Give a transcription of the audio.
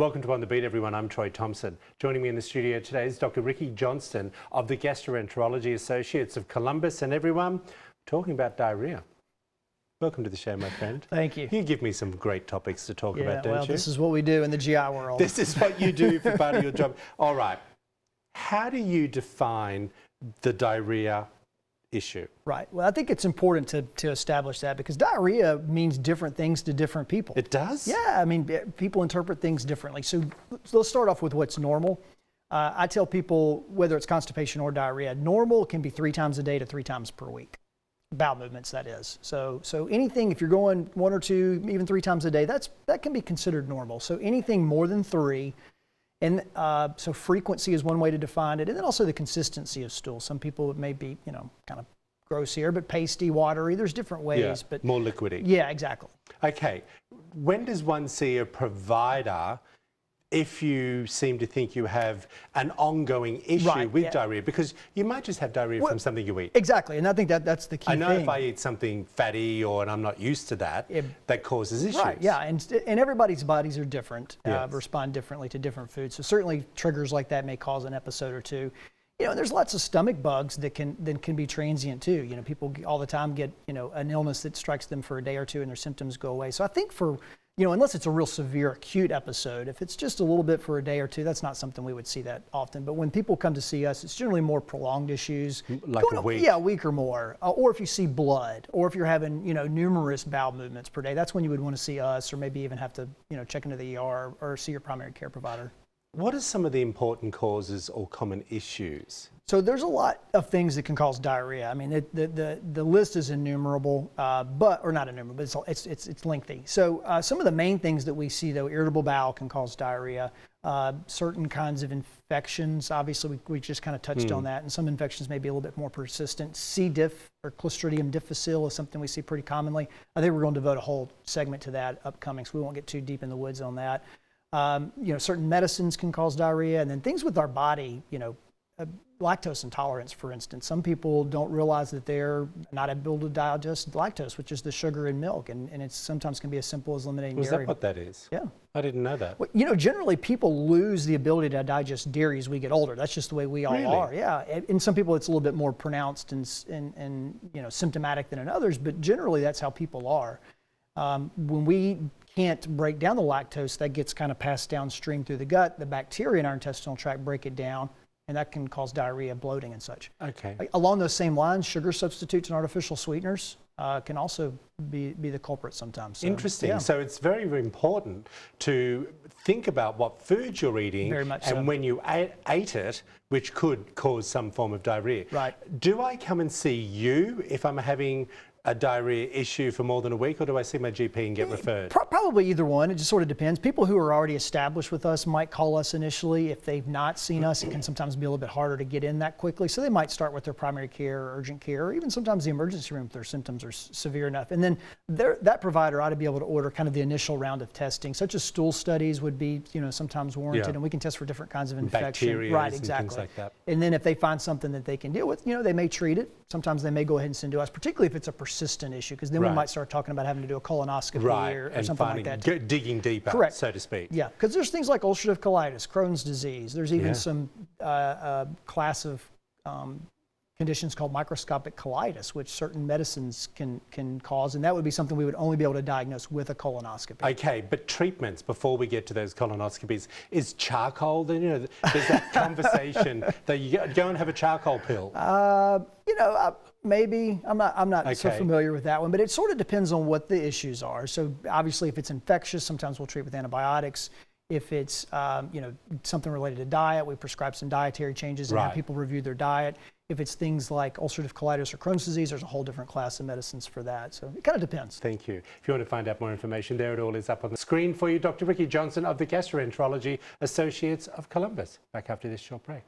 Welcome to On the Beat, everyone. I'm Troy Thompson. Joining me in the studio today is Dr. Ricky Johnston of the Gastroenterology Associates of Columbus. And everyone, talking about diarrhea. Welcome to the show, my friend. Thank you. You give me some great topics to talk about, don't you? This is what we do in the GI world. This is what you do for part of your job. All right. How do you define the diarrhea issue? Right. Well, I think it's important to establish that because diarrhea means different things to different people. It does? Yeah. I mean, people interpret things differently. So let's start off with what's normal. I tell people, whether it's constipation or diarrhea, normal can be 3 times a day to 3 times per week. Bowel movements, that is. So anything, if you're going 1 or 2, even 3 times a day, that can be considered normal. So anything more than 3, and so frequency is one way to define it, and then also the consistency of stool. Some people it may be, kind of gross here, but pasty, watery. There's different ways. Yeah, but more liquidy. Yeah, exactly. Okay. When does one see a provider if you seem to think you have an ongoing issue with diarrhea? Because you might just have diarrhea from something you eat. Exactly, and I think that's the key thing. I know if I eat something fatty and I'm not used to that, that causes issues. Right, yeah, and everybody's bodies are different, respond differently to different foods. So certainly triggers like that may cause an episode or two. There's lots of stomach bugs that can be transient too. People all the time get, an illness that strikes them for a day or two and their symptoms go away. So I think for unless it's a real severe acute episode, if it's just a little bit for a day or two, that's not something we would see that often. But when people come to see us, it's generally more prolonged issues. Like a week? Yeah, a week or more. Or if you see blood, or if you're having, numerous bowel movements per day, that's when you would want to see us, or maybe even have to, check into the ER or see your primary care provider. What are some of the important causes or common issues? So there's a lot of things that can cause diarrhea. I mean, the list is innumerable, or not innumerable, but it's lengthy. So some of the main things that we see, though, irritable bowel can cause diarrhea. Certain kinds of infections, obviously, we just kind of touched on that, and some infections may be a little bit more persistent. C. diff or Clostridium difficile is something we see pretty commonly. I think we're going to devote a whole segment to that upcoming, so we won't get too deep in the woods on that. Certain medicines can cause diarrhea, and then things with our body, lactose intolerance, for instance. Some people don't realize that they're not able to digest lactose, which is the sugar in milk, and it sometimes can be as simple as eliminating dairy. Is that what that is? Yeah. I didn't know that. Well, generally people lose the ability to digest dairy as we get older. That's just the way we all are. Yeah. In some people it's a little bit more pronounced and symptomatic than in others, but generally that's how people are. When we can't break down the lactose, that gets kind of passed downstream through the gut. The bacteria in our intestinal tract break it down, and that can cause diarrhea, bloating, and such. Okay. Along those same lines, sugar substitutes and artificial sweeteners can also be the culprit sometimes. So, interesting. Yeah. So it's very, very important to think about what food you're eating Very much and so. when you ate it, which could cause some form of diarrhea. Right. Do I come and see you if I'm having a diarrhea issue for more than a week, or do I see my GP and get referred? Probably either one. It just sort of depends. People who are already established with us might call us initially. If they've not seen us, it can sometimes be a little bit harder to get in that quickly. So they might start with their primary care or urgent care, or even sometimes the emergency room if their symptoms are severe enough. And then that provider ought to be able to order kind of the initial round of testing, such as stool studies would be, sometimes warranted, and we can test for different kinds of infection. Bacteria, right, and exactly. things like that. And then if they find something that they can deal with, they may treat it. Sometimes they may go ahead and send to us, particularly if it's a persistent issue, because then we might start talking about having to do a colonoscopy or something like that. Digging deeper, correct, so to speak. Yeah, because there's things like ulcerative colitis, Crohn's disease. There's even some class of conditions called microscopic colitis, which certain medicines can cause, and that would be something we would only be able to diagnose with a colonoscopy. Okay, but treatments before we get to those colonoscopies, is charcoal, there's that conversation that you go and have a charcoal pill. Maybe. I'm not so familiar with that one, but it sort of depends on what the issues are. So obviously if it's infectious, sometimes we'll treat with antibiotics. If it's something related to diet, we prescribe some dietary changes and have people review their diet. If it's things like ulcerative colitis or Crohn's disease, there's a whole different class of medicines for that. So it kind of depends. Thank you. If you want to find out more information, there it all is up on the screen for you. Dr. Ricky Johnston of the Gastroenterology Associates of Columbus. Back after this short break.